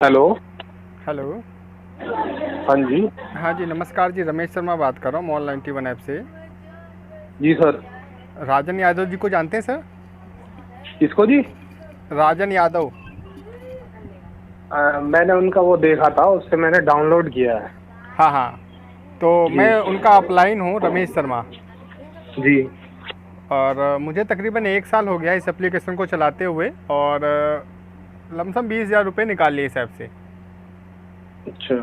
Hello. Hello. हाँ जी। हाँ जी, नमस्कार जी, रमेश शर्मा बात कर रहा हूँ मॉल 91 ऐप से। जी सर। राजन यादव जी को जानते हैं सर? किसको जी? राजन यादव। मैंने उनका वो देखा था, उससे मैंने डाउनलोड किया है। हाँ हाँ, तो जी। मैं उनका अपलाइन हूँ, रमेश शर्मा। जी। और मुझे तकरीबन 1 साल हो गया इस एप्लीकेशन को चलाते हुए, और लमसम 20,000 रुपये निकाल लिए इस ऐप से। अच्छा।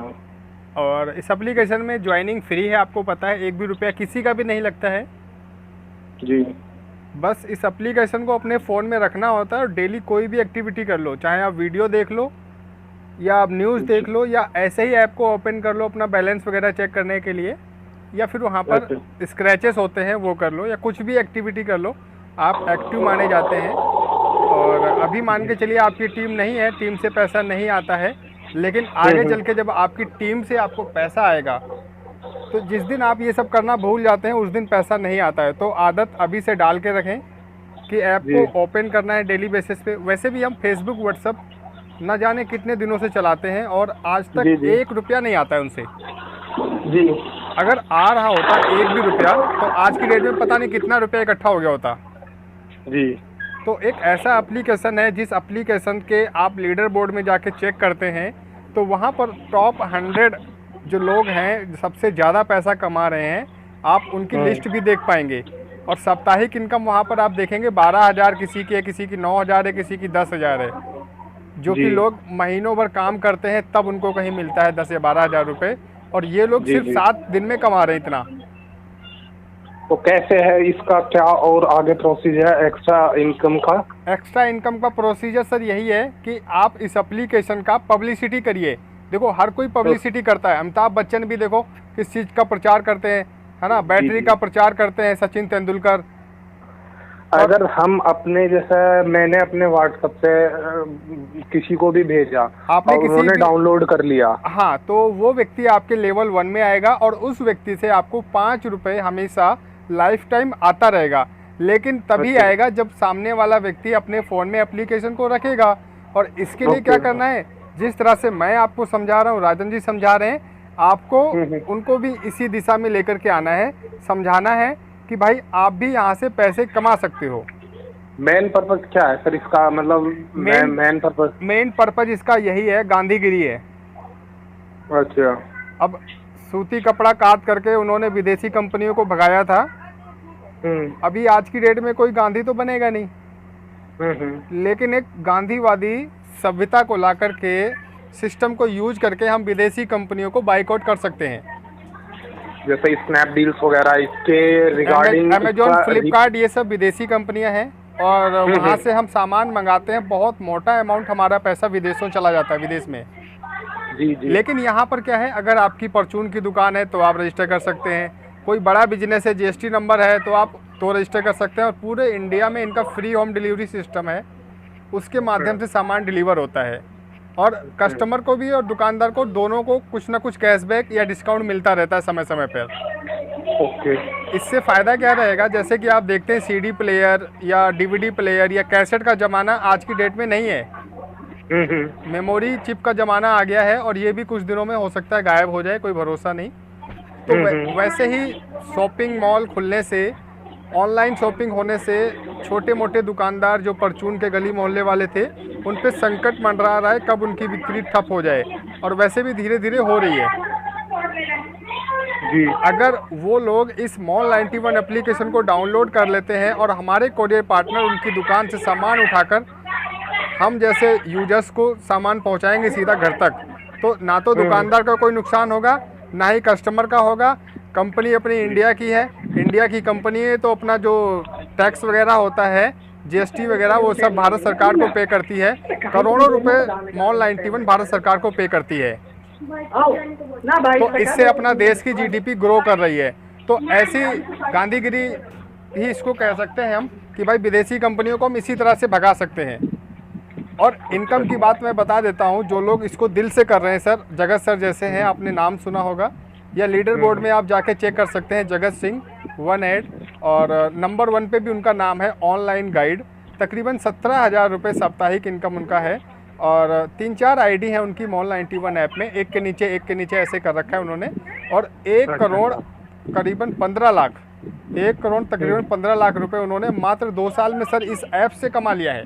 और इस एप्लीकेशन में ज्वाइनिंग फ्री है, आपको पता है, एक भी रुपया किसी का भी नहीं लगता है। जी। बस इस एप्लीकेशन को अपने फ़ोन में रखना होता है और डेली कोई भी एक्टिविटी कर लो, चाहे आप वीडियो देख लो या आप न्यूज़ जी। देख लो, या ऐसे ही ऐप को ओपन कर लो अपना बैलेंस वगैरह चेक करने के लिए, या फिर वहाँ पर अच्छा। स्क्रैचेस होते हैं वो कर लो, या कुछ भी एक्टिविटी कर लो, आप एक्टिव माने जाते हैं। और अभी मान जी। के चलिए आपकी टीम नहीं है, टीम से पैसा नहीं आता है, लेकिन आगे हम्म। चल के जब आपकी टीम से आपको पैसा आएगा, तो जिस दिन आप ये सब करना भूल जाते हैं उस दिन पैसा नहीं आता है। तो आदत अभी से डाल के रखें कि ऐप जी। को ओपन करना है डेली बेसिस पे। वैसे भी हम फेसबुक, व्हाट्सअप ना जाने कितने दिनों से चलाते हैं और आज जी। तक जी। 1 रुपया नहीं आता है उनसे। जी। अगर आ रहा होता एक भी रुपया, तो आज की डेट में पता नहीं कितना रुपया इकट्ठा हो गया होता। जी। तो एक ऐसा एप्लीकेशन है जिस एप्लीकेशन के आप लीडर बोर्ड में जाके चेक करते हैं, तो वहाँ पर टॉप 100 जो लोग हैं सबसे ज़्यादा पैसा कमा रहे हैं, आप उनकी हम्म। लिस्ट भी देख पाएंगे। और साप्ताहिक इनकम वहाँ पर आप देखेंगे 12,000 किसी की है, किसी की 9,000 है, किसी की 10,000 है। जो जी। कि लोग महीनों भर काम करते हैं तब उनको कहीं मिलता है 10 या 12,000 रुपये, और ये लोग जी। सिर्फ जी। 7 दिन में कमा रहे हैं इतना। तो कैसे है इसका, क्या और आगे प्रोसीजर है एक्स्ट्रा इनकम का? एक्स्ट्रा इनकम का प्रोसीजर सर यही है कि आप इस एप्लीकेशन का पब्लिसिटी करिए। देखो हर कोई तो पब्लिसिटी करता है, अमिताभ बच्चन भी देखो किस चीज़ का प्रचार करते हैं, है ना, जी। बैटरी जी। का प्रचार करते हैं, सचिन तेंदुलकर। और अगर हम अपने जैसे, मैंने अपने व्हाट्सएप से किसी को भी भेजा आपने और किसी उन्होंने भी, डाउनलोड कर लिया। हाँ, तो वो व्यक्ति आपके लेवल 1 में आएगा और उस व्यक्ति से आपको 5 रुपये हमेशा लाइफ टाइम आता रहेगा। लेकिन तभी अच्छा। आएगा जब सामने वाला व्यक्ति अपने फ़ोन में एप्लीकेशन को रखेगा। और इसके लिए क्या ओके। करना है, जिस तरह से मैं आपको समझा रहा हूँ, राजन जी समझा रहे हैं, आपको हम्म। उनको भी इसी दिशा में लेकर के आना है, समझाना है कि भाई आप भी यहाँ से पैसे कमा सकते हो। मेन पर्पस क्या है सर इसका, मतलब main main purpose? Main purpose इसका यही है, गांधीगिरी है। अच्छा। अब सूती कपड़ा काट करके उन्होंने विदेशी कंपनियों को भगाया था। हम्म। अभी आज की डेट में कोई गांधी तो बनेगा नहीं, हम्म। लेकिन एक गांधीवादी सभ्यता को ला करके, सिस्टम को यूज करके हम विदेशी कंपनियों को बाइकआउट कर सकते हैं। जैसे स्नैपडील्स वगैरह इसके रिगार्डिंग अमेजोन, इसका फ्लिपकार्ट, ये सब विदेशी कंपनियां हैं। और वहाँ हम्म। से हम सामान मंगाते हैं, बहुत मोटा अमाउंट हमारा पैसा विदेशों चला जाता है, विदेश में। जी। जी। लेकिन यहाँ पर क्या है, अगर आपकी परचून की दुकान है तो आप रजिस्टर कर सकते हैं, कोई बड़ा बिजनेस है, जीएसटी नंबर है तो आप तो रजिस्टर कर सकते हैं। और पूरे इंडिया में इनका फ्री होम डिलीवरी सिस्टम है, उसके माध्यम से सामान डिलीवर होता है। और कस्टमर को भी और दुकानदार को दोनों को कुछ ना कुछ कैशबैक या डिस्काउंट मिलता रहता है समय समय पर। ओके। इससे फ़ायदा क्या रहेगा, जैसे कि आप देखते हैं सीडी प्लेयर या डीवीडी प्लेयर या कैसेट का ज़माना आज की डेट में नहीं है, मेमोरी चिप का ज़माना आ गया है। और ये भी कुछ दिनों में हो सकता है गायब हो जाए, कोई भरोसा नहीं। तो वैसे ही शॉपिंग मॉल खुलने से, ऑनलाइन शॉपिंग होने से, छोटे मोटे दुकानदार जो परचून के गली मोहल्ले वाले थे, उन पे संकट मंडरा रहा है कब उनकी बिक्री ठप हो जाए। और वैसे भी धीरे धीरे हो रही है। जी। अगर वो लोग इस मॉल 91 एप्लीकेशन को डाउनलोड कर लेते हैं और हमारे कोरियर पार्टनर उनकी दुकान से सामान उठाकर हम जैसे यूजर्स को सामान पहुंचाएंगे सीधा घर तक, तो ना तो दुकानदार का कोई नुकसान होगा, ना ही कस्टमर का होगा। कंपनी अपनी इंडिया की है, इंडिया की कंपनी है, तो अपना जो टैक्स वगैरह होता है, जीएसटी वगैरह, वो सब भारत सरकार को पे करती है। करोड़ों रुपए मॉल 91 भारत सरकार को पे करती है। तो इससे अपना देश की जीडीपी ग्रो कर रही है। तो ऐसी गांधीगिरी ही इसको कह सकते हैं हम, कि भाई विदेशी कंपनियों को हम इसी तरह से भगा सकते हैं। और इनकम की बात मैं बता देता हूँ, जो लोग इसको दिल से कर रहे हैं सर, जगत सर जैसे हैं, आपने नाम सुना होगा, या लीडर बोर्ड में आप जाके चेक कर सकते हैं, जगत सिंह 18। और नंबर 1 पे भी उनका नाम है, ऑनलाइन गाइड। तकरीबन 17,000 रुपये साप्ताहिक इनकम उनका है। और 3-4 आईडी हैं उनकी मॉल 91 ऐप में, एक के नीचे ऐसे कर रखा है उन्होंने। और 1 करोड़ करीबन 15 लाख, 1 करोड़ तकरीबन 15 लाख रुपए उन्होंने मात्र 2 साल में सर इस ऐप से कमा लिया है।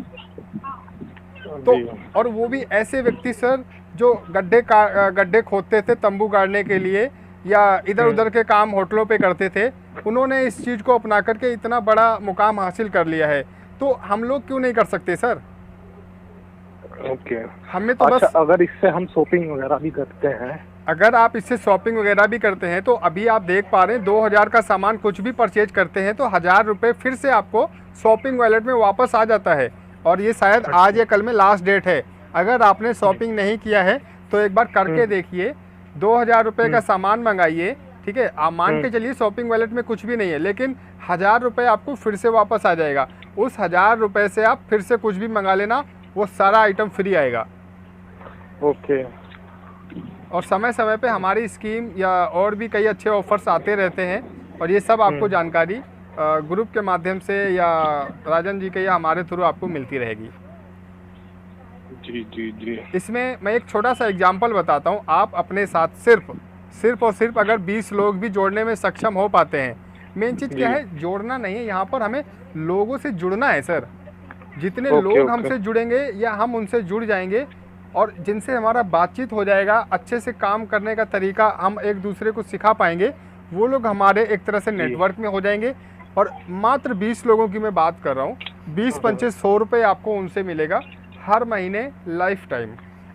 तो और वो भी ऐसे व्यक्ति सर जो गड्ढे खोदते थे तंबू गाड़ने के लिए या इधर उधर के काम होटलों पे करते थे, उन्होंने इस चीज़ को अपना करके इतना बड़ा मुकाम हासिल कर लिया है। तो हम लोग क्यों नहीं कर सकते सर? ओके, हमें तो अच्छा, बस अगर इससे हम शॉपिंग वगैरह भी करते हैं, अगर आप इससे शॉपिंग वगैरह भी करते हैं तो अभी आप देख पा रहे हैं 2000 का सामान कुछ भी परचेज करते हैं तो 1000 रुपये फिर से आपको शॉपिंग वॉलेट में वापस आ जाता है। और ये शायद आज या कल में लास्ट डेट है। अगर आपने शॉपिंग नहीं किया है तो एक बार करके देखिए, 2000 रुपये का सामान मंगाइए, ठीक है। आप मान के चलिए शॉपिंग वॉलेट में कुछ भी नहीं है, लेकिन 1000 रुपये आपको फिर से वापस आ जाएगा। उस 1000 रुपये से आप फिर से कुछ भी मंगा लेना, वो सारा आइटम फ्री आएगा। ओके। और समय समय पे हमारी स्कीम या और भी कई अच्छे ऑफर्स आते रहते हैं, और ये सब आपको जानकारी ग्रुप के माध्यम से या राजन जी के या हमारे थ्रू आपको मिलती रहेगी। जी जी जी। इसमें मैं एक छोटा सा एग्जांपल बताता हूँ। आप अपने साथ सिर्फ और सिर्फ अगर 20 लोग भी जोड़ने में सक्षम हो पाते हैं, मेन चीज़ क्या है, जोड़ना नहीं है, यहाँ पर हमें लोगों से जुड़ना है सर। जितने लोग हमसे जुड़ेंगे या हम उनसे जुड़ जाएंगे और जिनसे हमारा बातचीत हो जाएगा, अच्छे से काम करने का तरीका हम एक दूसरे को सिखा पाएंगे, वो लोग हमारे एक तरह से नेटवर्क में हो जाएंगे। और मात्र 20 लोगों की मैं बात कर रहा हूँ, 20-25 100 रुपये आपको उनसे मिलेगा हर महीने लाइफ टाइम।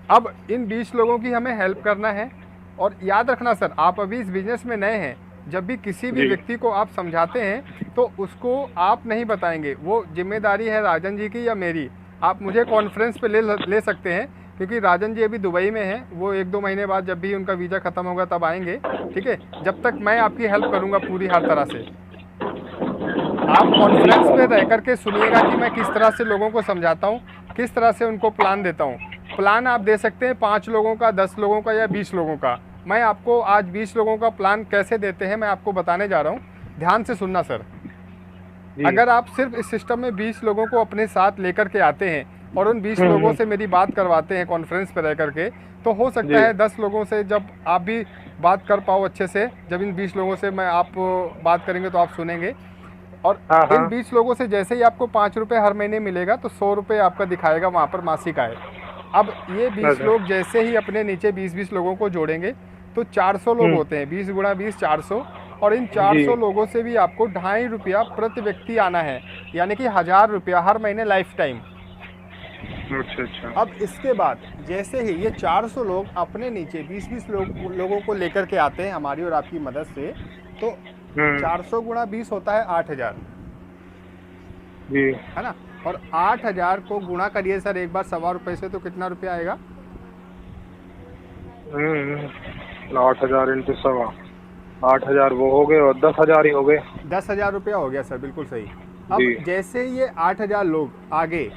अब इन 20 लोगों की हमें हेल्प करना है। और याद रखना सर, आप अभी इस बिज़नेस में नए हैं, जब भी किसी भी व्यक्ति को आप समझाते हैं तो उसको आप नहीं बताएंगे, वो जिम्मेदारी है राजन जी की या मेरी। आप मुझे कॉन्फ्रेंस पे ले सकते हैं, क्योंकि राजन जी अभी दुबई में हैं, वो 1-2 महीने बाद जब भी उनका वीज़ा ख़त्म होगा तब आएंगे, ठीक है। जब तक मैं आपकी हेल्प करूँगा पूरी हर तरह से। आप कॉन्फ्रेंस पे रह करके सुनिएगा कि मैं किस तरह से लोगों को समझाता हूँ, किस तरह से उनको प्लान देता हूँ। प्लान आप दे सकते हैं 5 लोगों का, 10 लोगों का या 20 लोगों का। मैं आपको आज 20 लोगों का प्लान कैसे देते हैं मैं आपको बताने जा रहा हूँ, ध्यान से सुनना सर। अगर आप सिर्फ इस सिस्टम में 20 लोगों को अपने साथ लेकर के आते हैं और उन 20 लोगों से मेरी बात करवाते हैं कॉन्फ्रेंस पर रह करके, तो हो सकता है 10 लोगों से जब आप भी बात कर पाओ अच्छे से। जब इन 20 लोगों से मैं आप बात करेंगे तो आप सुनेंगे, और इन 20 लोगों से जैसे ही आपको 5 रुपये हर महीने मिलेगा तो 100 रुपये आपका दिखाएगा वहाँ पर मासिक आय। अब ये 20 लोग जैसे ही अपने नीचे 20-20 लोगों को जोड़ेंगे तो 400 लोग होते हैं, 20 गुणा 20 400। और इन 400 लोगों से भी आपको 2.5 रुपया प्रति व्यक्ति आना है, यानी कि 1000 रुपया हर महीने लाइफ टाइम। अच्छा। अब इसके बाद जैसे ही ये 400 लोग अपने नीचे 20-20 लोगों को लेकर के आते हैं हमारी और आपकी मदद से, तो 400 गुणा 20 होता है 8000 जी, है ना। और 8000 को गुणा करिए सर एक बार 1.25 रुपये से, तो कितना रुपया आएगा? 8000 इंटू 1.25, 8000 वो हो गए और 10,000 ही हो गए। 10,000 रुपया हो गया सर, बिल्कुल सही। अब जैसे ये 8000 लोग आगे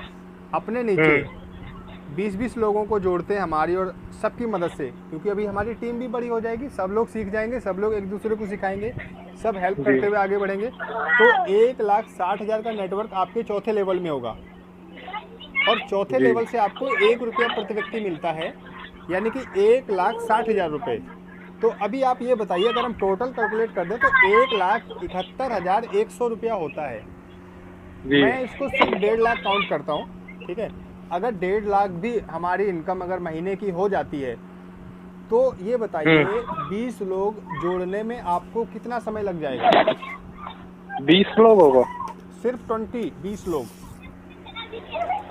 अपने नीचे 20-20 लोगों को जोड़ते हैं हमारी और सबकी मदद से, क्योंकि अभी हमारी टीम भी बड़ी हो जाएगी, सब लोग सीख जाएंगे, सब लोग एक दूसरे को सिखाएंगे, सब हेल्प करते हुए आगे बढ़ेंगे, तो 1,60,000 का नेटवर्क आपके चौथे लेवल में होगा। और चौथे लेवल से आपको 1 रुपया प्रति व्यक्ति मिलता है, यानी कि 1,60,000 रुपये। तो अभी आप ये बताइए, अगर हम टोटल कैलकुलेट कर दें तो 1,71,100 रुपया होता है। मैं इसको सिर्फ 1.5 लाख काउंट करता हूँ, ठीक है। अगर 1.5 लाख भी हमारी इनकम अगर महीने की हो जाती है, तो ये बताइए 20 लोग जोड़ने में आपको कितना समय लग जाएगा? 20 लोग होगा, सिर्फ 20 लोग।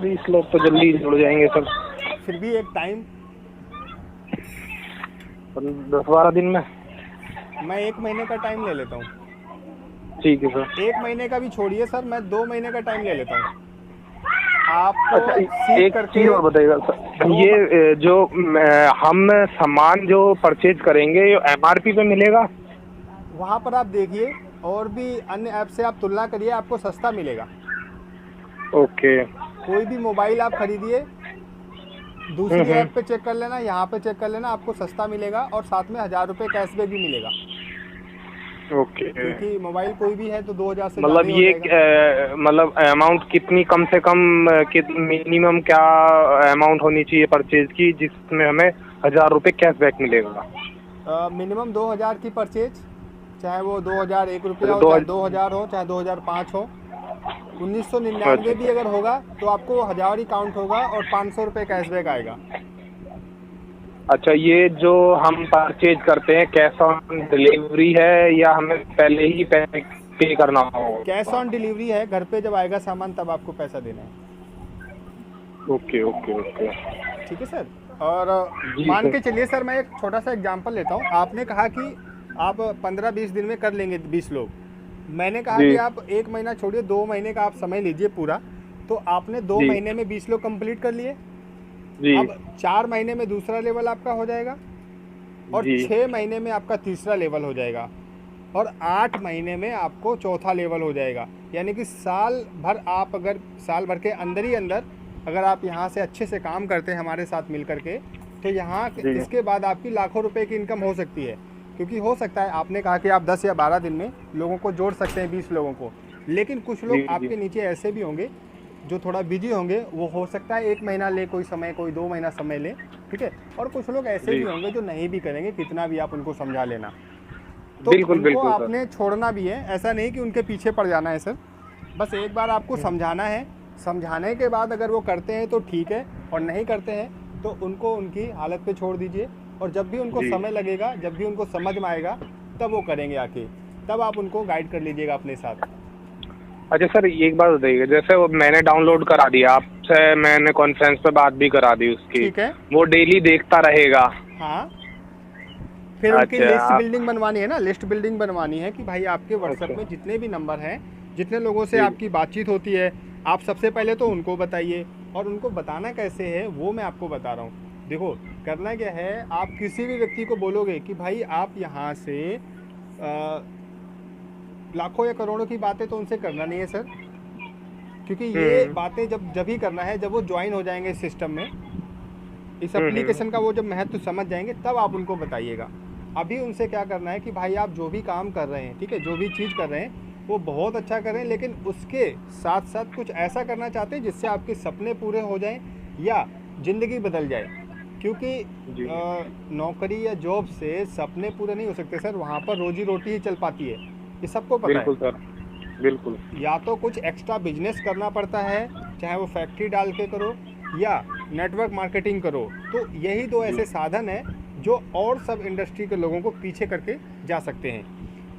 20 लोग तो जल्दी जुड़ जाएंगे सर। फिर भी एक टाइम 10-12 दिन में। मैं 1 महीने का टाइम ले लेता हूँ। ठीक है सर। 1 महीने का भी छोड़िए सर, मैं 2 महीने का टाइम ले लेता हूँ। आप एक चीज और बताइएगा सर, ये जो हम सामान जो परचेज करेंगे ये MRP पे मिलेगा? वहाँ पर आप देखिए, और भी अन्य ऐप से आप तुलना करिए, आपको सस्ता मिलेगा। ओके। कोई भी मोबाइल आप खरीदिए, दूसरी ऐप पे चेक कर लेना, यहाँ पे चेक कर लेना, आपको सस्ता मिलेगा और साथ में 1000 रुपये कैशबैक भी मिलेगा। ओके। क्योंकि मोबाइल कोई भी है तो 2000 से मतलब ज़्यादा ही हो ये जाएगा। मतलब अमाउंट कितनी कम से कम मिनिमम क्या अमाउंट होनी चाहिए परचेज की जिसमें हमें 1000 रुपये कैशबैक मिलेगा? मिनिमम 2000 की परचेज, चाहे वो 2001 रुपया अच्छा हो, दो चाहे 2000 हो, चाहे 2005 हो। अच्छा 1999 भी अच्छा अगर होगा तो आपको 1000 ही काउंट होगा और 500 रुपये कैशबैक आएगा। अच्छा, ये जो हम परचेज करते हैं कैश ऑन डिलीवरी है या हमें पहले ही पे करना कैश होगा? ऑन डिलीवरी है, घर पे जब आएगा सामान तब आपको पैसा देना है। Okay okay okay. ठीक है सर। और जी मान सर। के चलिए सर, मैं एक छोटा सा एग्जांपल लेता हूँ। आपने कहा कि आप 15-20 दिन में कर लेंगे 20 लोग। मैंने कहा जी कि आप 1 महीना छोड़िए, 2 महीने का आप समय लीजिए पूरा। तो आपने 2 जी महीने में 20 लोग कंप्लीट कर लिए। जी अब 4 महीने में दूसरा लेवल आपका हो जाएगा और जी 6 महीने में आपका तीसरा लेवल हो जाएगा और 8 महीने में आपको चौथा लेवल हो जाएगा। यानी कि साल भर आप अगर साल भर के अंदर ही अंदर अगर आप यहाँ से अच्छे से काम करते हैं हमारे साथ मिल करके, तो यहाँ जी इसके बाद आपकी लाखों रुपए की इनकम हो सकती है। क्योंकि हो सकता है आपने कहा कि आप 10 या 12 दिन में लोगों को जोड़ सकते हैं, 20 लोगों को, लेकिन कुछ जी लोग जी आपके नीचे ऐसे भी होंगे जो थोड़ा बिजी होंगे। वो हो सकता है 1 महीना ले कोई समय, कोई 2 महीना समय ले, ठीक है। और कुछ लोग ऐसे भी जी। होंगे जो नहीं भी करेंगे, कितना भी आप उनको समझा लेना। तो बिल्कुल उनको बिल्कुल सर। आपने छोड़ना भी है, ऐसा नहीं कि उनके पीछे पड़ जाना है सर। बस एक बार आपको समझाना है। समझाने के बाद अगर वो करते हैं तो ठीक है, और नहीं करते हैं तो उनको उनकी हालत पे छोड़ दीजिए। और जब भी उनको जी। समय लगेगा, जब भी उनको समझ में आएगा, तब वो करेंगे आके, तब आप उनको गाइड कर लीजिएगा अपने साथ। अच्छा सर, एक बात बताइए, जैसे वो मैंने डाउनलोड करा दिया, आपसे मैंने कॉन्फ्रेंस पे बात भी करा दी उसकी, ठीक है। वो डेली देखता रहेगा? हाँ, फिर उनकी अच्छा लिस्ट आप। बिल्डिंग बनवानी है ना, लिस्ट बिल्डिंग बनवानी है कि भाई आपके व्हाट्सएप अच्छा में जितने भी नंबर हैं, जितने लोगों से जी आपकी बातचीत होती है, आप सबसे पहले तो उनको बताइए। और उनको बताना कैसे है वो मैं आपको बता रहा हूँ। देखो, करना क्या है, आप किसी भी व्यक्ति को बोलोगे कि भाई आप यहाँ से लाखों या करोड़ों की बातें तो उनसे करना नहीं है सर। क्योंकि ये हम्म बातें जब ही करना है जब वो ज्वाइन हो जाएंगे इस सिस्टम में, इस हम्म। एप्लीकेशन का वो जब महत्व समझ जाएंगे, तब आप उनको बताइएगा। अभी उनसे क्या करना है कि भाई आप जो भी काम कर रहे हैं, ठीक है, जो भी चीज़ कर रहे हैं वो बहुत अच्छा करें, लेकिन उसके साथ साथ कुछ ऐसा करना चाहते हैं जिससे आपके सपने पूरे हो जाएं या ज़िंदगी बदल जाए। क्योंकि जी नौकरी या जॉब से सपने पूरे नहीं हो सकते सर, वहाँ पर रोजी रोटी ही चल पाती है, ये सबको पता बिल्कुल है। सर, बिल्कुल। या तो कुछ एक्स्ट्रा बिजनेस करना पड़ता है, चाहे वो फैक्ट्री डाल के करो या नेटवर्क मार्केटिंग करो। तो यही दो जी ऐसे साधन हैं जो और सब इंडस्ट्री के लोगों को पीछे करके जा सकते हैं।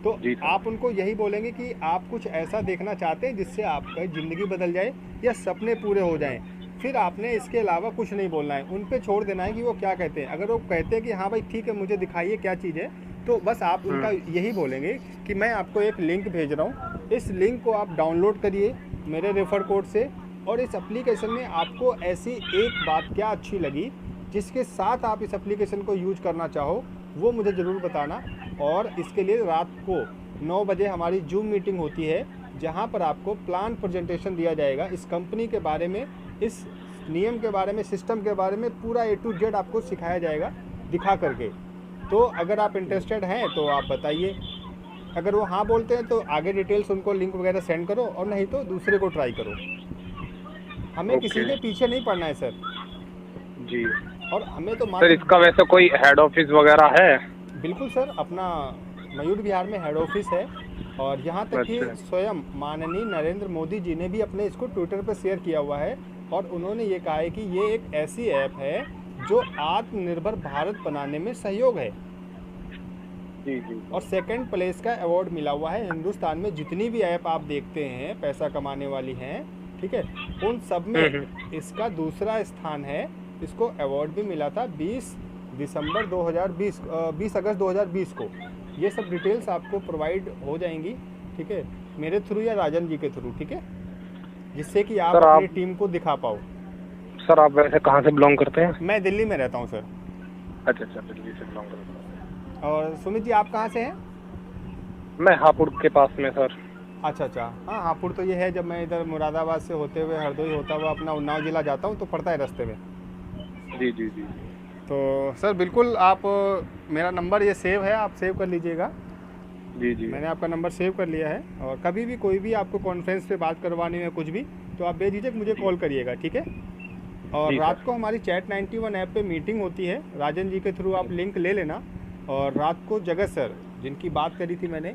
तो जी सर। आप उनको यही बोलेंगे कि आप कुछ ऐसा देखना चाहते हैं जिससे आपका ज़िंदगी बदल जाए या सपने पूरे हो जाएं। फिर आपने इसके अलावा कुछ नहीं बोलना है, उन पे छोड़ देना है कि वो क्या कहते हैं। अगर वो कहते हैं कि हाँ भाई ठीक है, मुझे दिखाइए क्या चीज़ है, तो बस आप उनका यही बोलेंगे कि मैं आपको एक लिंक भेज रहा हूँ, इस लिंक को आप डाउनलोड करिए मेरे रेफर कोड से। और इस एप्लीकेशन में आपको ऐसी एक बात क्या अच्छी लगी जिसके साथ आप इस एप्लीकेशन को यूज करना चाहो, वो मुझे ज़रूर बताना। और इसके लिए रात को 9 बजे हमारी जूम मीटिंग होती है, जहाँ पर आपको प्लान प्रेजेंटेशन दिया जाएगा इस कंपनी के बारे में, इस नियम के बारे में, सिस्टम के बारे में, पूरा A to Z आपको सिखाया जाएगा दिखा करके। तो अगर आप इंटरेस्टेड हैं तो आप बताइए। अगर वो हाँ बोलते हैं तो आगे डिटेल्स उनको लिंक वगैरह सेंड करो, और नहीं तो दूसरे को ट्राई करो। हमें किसी ओके के पीछे नहीं पड़ना है सर, जी। और हमें तो सर मात्र। इसका वैसे कोई हेड ऑफिस वगैरह है? बिल्कुल सर, अपना मयूर विहार में हेड ऑफिस है। और यहाँ तक कि अच्छा स्वयं माननीय नरेंद्र मोदी जी ने भी अपने इसको ट्विटर पर शेयर किया हुआ है, और उन्होंने ये कहा है कि ये एक ऐसी ऐप है जो आत्मनिर्भर भारत बनाने में सहयोग है। जी जी और सेकंड प्लेस का अवार्ड मिला हुआ है हिंदुस्तान में। जितनी भी ऐप आप देखते हैं पैसा कमाने वाली हैं, ठीक है, उन सब में इसका दूसरा स्थान है। इसको अवार्ड भी मिला था 20 अगस्त 2020 को। ये सब डिटेल्स आपको प्रोवाइड हो जाएंगी, ठीक है, मेरे थ्रू या राजन जी के थ्रू, ठीक है, जिससे कि आप सर अपनी आप टीम को दिखा पाओ। सर आप वैसे कहाँ से बिलोंग करते हैं? मैं दिल्ली में रहता हूँ सर। अच्छा अच्छा, दिल्ली से बिलोंग करते हैं। और सुमित जी आप कहाँ से हैं? मैं हापुड़ के पास में सर। अच्छा अच्छा, हाँ हापुड़ तो ये है, जब मैं इधर मुरादाबाद से होते हुए हरदोई होता हुआ अपना उन्नाव ज़िला जाता हूँ तो पड़ता है रास्ते में। जी जी जी। तो सर बिल्कुल, आप मेरा नंबर ये सेव है, आप सेव कर लीजिएगा। जी जी। मैंने आपका नंबर सेव कर लिया है, और कभी भी कोई भी आपको कॉन्फ्रेंस पे बात करवानी है कुछ भी, तो आप बेझिझक मुझे कॉल करिएगा, ठीक है। और जी रात सर। को हमारी चैट 91 ऐप पे मीटिंग होती है, राजन जी के थ्रू आप लिंक ले लेना। और रात को जगत सर, जिनकी बात करी थी मैंने,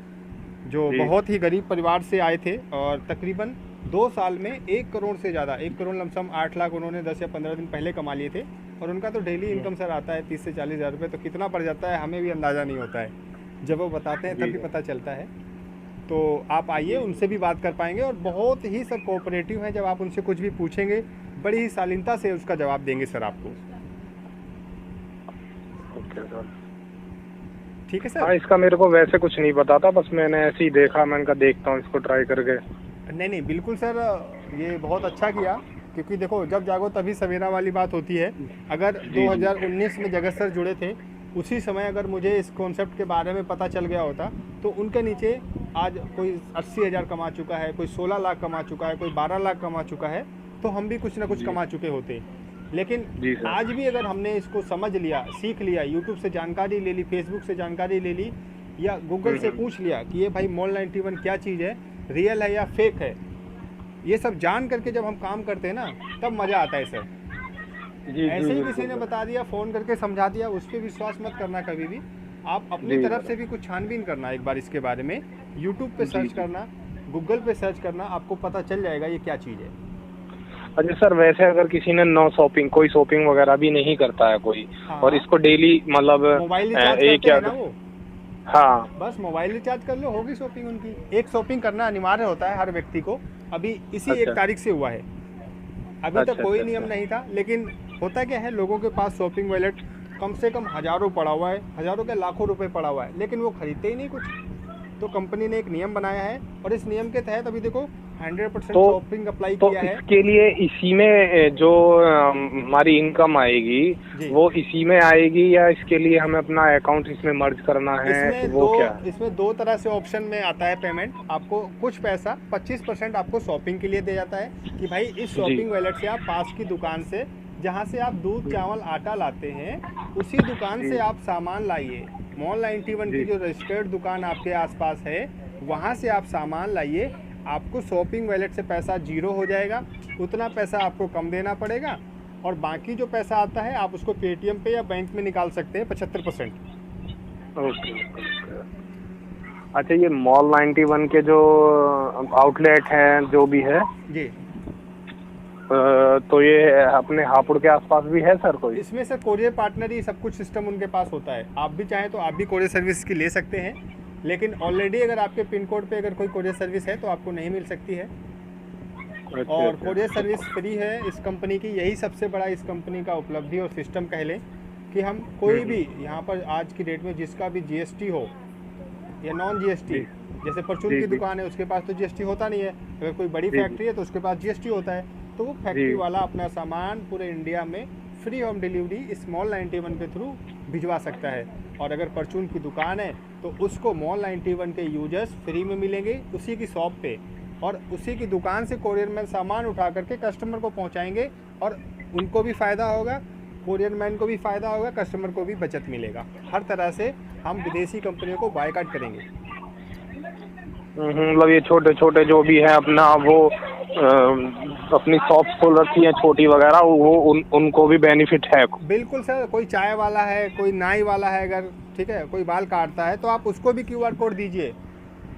जो जी बहुत ही गरीब परिवार से आए थे और तकरीबन 2 साल में 1 करोड़ से ज़्यादा, 1 करोड़ लमसम 8 लाख उन्होंने 10 या 15 दिन पहले कमा लिए थे। और उनका तो डेली इनकम सर आता है 30 से 40 हज़ार रुपये, तो कितना पड़ जाता है हमें भी अंदाज़ा नहीं होता है, जब वो बताते हैं तभी पता चलता है। तो आप आइए, उनसे भी बात कर पाएंगे, और बहुत ही सर कोऑपरेटिव हैं। जब आप उनसे कुछ भी पूछेंगे बड़ी ही शालीनता से उसका जवाब देंगे सर आपको। Okay sir. ठीक है सर। हाँ, इसका मेरे को वैसे कुछ नहीं पता था, बस मैंने ऐसे ही देखा, मैंने कहा देखता हूँ इसको ट्राई करके। नहीं नहीं, बिल्कुल सर, ये बहुत अच्छा किया, क्योंकि देखो जब जागो तभी सवेरा वाली बात होती है। अगर 2019 में जगत सर जुड़े थे, उसी समय अगर मुझे इस कॉन्सेप्ट के बारे में पता चल गया होता, तो उनके नीचे आज कोई 80 हज़ार कमा चुका है, कोई 16 लाख कमा चुका है, कोई 12 लाख कमा चुका है, तो हम भी कुछ ना कुछ कमा चुके होते। लेकिन आज भी अगर हमने इसको समझ लिया, सीख लिया, यूट्यूब से जानकारी ले ली, फेसबुक से जानकारी ले ली, या गूगल से पूछ लिया कि ये भाई मॉल 91 क्या चीज़ है, रियल है या फेक है, ये सब जान करके जब हम काम करते हैं ना, तब मज़ा आता है सर। ऐसे ही किसी ने बता दिया, फ़ोन करके समझा दिया, उस पर विश्वास मत करना कभी भी। आप अपनी तरफ से भी कुछ छानबीन करना एक बार इसके बारे में, यूट्यूब पे सर्च करना, गूगल पे सर्च करना, आपको पता चल जाएगा ये क्या चीज़ है। अच्छा सर, वैसे अगर किसी ने कोई शॉपिंग वगैरह भी नहीं करता है कोई, हाँ, और इसको डेली मतलब मोबाइल रिचार्ज करते हैं ना वो, हाँ, बस मोबाइल रिचार्ज कर लो, होगी शॉपिंग उनकी। एक शॉपिंग करना अनिवार्य होता है हर व्यक्ति को, अभी इसी 1 तारीख से हुआ है। अभी तक कोई नियम नहीं था, लेकिन होता क्या है, लोगों के पास शॉपिंग वॉलेट कम से कम हज़ारों पड़ा हुआ है, हज़ारों के लाखों रुपए पड़ा हुआ है, लेकिन वो खरीदते ही नहीं कुछ। तो कंपनी ने एक नियम बनाया है, और इस नियम के तहत अभी देखो 100% शॉपिंग अप्लाई किया है। इसके लिए इसी में जो हमारी इनकम आएगी वो इसी में आएगी, या इसके लिए हमें अपना अकाउंट इसमें मर्ज करना है? इसमें 2 तरह से ऑप्शन में आता है पेमेंट। आपको कुछ पैसा 25% आपको शॉपिंग के लिए दे जाता है, कि भाई इस शॉपिंग वॉलेट से आप पास की दुकान से, जहाँ से आप दूध चावल आटा लाते हैं, उसी दुकान से आप सामान लाइए। मॉल 91 की जो रजिस्टर्ड दुकान आपके आसपास है, वहाँ से आप सामान लाइए। आपको शॉपिंग वॉलेट से पैसा 0 हो जाएगा, उतना पैसा आपको कम देना पड़ेगा, और बाकी जो पैसा आता है आप उसको पेटीएम पे या बैंक में निकाल सकते हैं 75%। ओके। अच्छा, ये मॉल 91 के जो आउटलेट हैं जो भी है जी, तो ये अपने हापुड़ के आसपास भी है सर कोई? इसमें सर कोरियर पार्टनर ही सब कुछ सिस्टम उनके पास होता है। आप भी चाहें तो आप भी कोरियर सर्विस की ले सकते हैं, लेकिन ऑलरेडी अगर आपके पिन कोड पे अगर कोई कोरियर सर्विस है तो आपको नहीं मिल सकती है। और कोरियर सर्विस फ्री है इस कंपनी की, यही सबसे बड़ा इस कंपनी का उपलब्धि और सिस्टम कह लें, कि हम कोई भी यहाँ पर आज की डेट में जिसका भी जीएसटी हो या नॉन जीएसटी, जैसे परचून की दुकान है उसके पास तो जीएसटी होता नहीं है, अगर कोई बड़ी फैक्ट्री है तो उसके पास जीएसटी होता है, तो वो फैक्ट्री वाला अपना सामान पूरे इंडिया में फ्री होम डिलीवरी इस मॉल 91 के थ्रू भिजवा सकता है। और अगर परचून की दुकान है तो उसको मॉल 91 के यूजर्स फ्री में मिलेंगे उसी की शॉप पे, और उसी की दुकान से कोरियर मैन सामान उठा करके कस्टमर को पहुंचाएंगे, और उनको भी फ़ायदा होगा, कोरियर मैन को भी फ़ायदा होगा, कस्टमर को भी बचत मिलेगा। हर तरह से हम विदेशी कंपनियों को बायकॉट करेंगे। मतलब ये छोटे छोटे जो भी है अपना वो अपनी शॉप खोल रखी है छोटी वगैरह, वो उनको भी बेनिफिट है? बिल्कुल सर, कोई चाय वाला है, कोई नाई वाला है, अगर ठीक है कोई बाल काटता है तो आप उसको भी QR कोड दीजिए,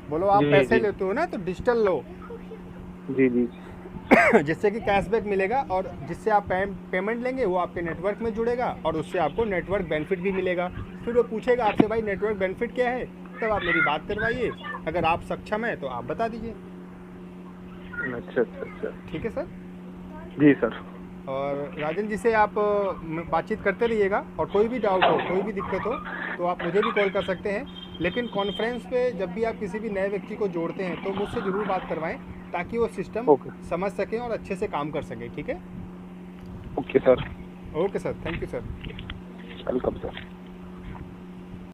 बोलो आप पैसे लेते हो ना तो डिजिटल लो जी जी जिससे कि कैशबैक मिलेगा, और जिससे आप पेमेंट लेंगे वो आपके नेटवर्क में जुड़ेगा, और उससे आपको नेटवर्क बेनिफिट भी मिलेगा। फिर वो पूछेगा आपसे भाई नेटवर्क बेनिफिट क्या है, तब आप मेरी बात करवाइए, अगर आप सक्षम है तो आप बता दीजिए। अच्छा, ठीक है सर। जी सर। और राजन जी से आप बातचीत करते रहिएगा, और कोई भी डाउट हो, कोई भी दिक्कत हो तो आप मुझे भी कॉल कर सकते हैं, लेकिन कॉन्फ्रेंस पे जब भी आप किसी भी नए व्यक्ति को जोड़ते हैं तो मुझसे ज़रूर बात करवाएं, ताकि वो सिस्टम समझ सकें और अच्छे से काम कर सकें। ठीक है? Okay sir. Okay sir, thank you sir. Welcome sir.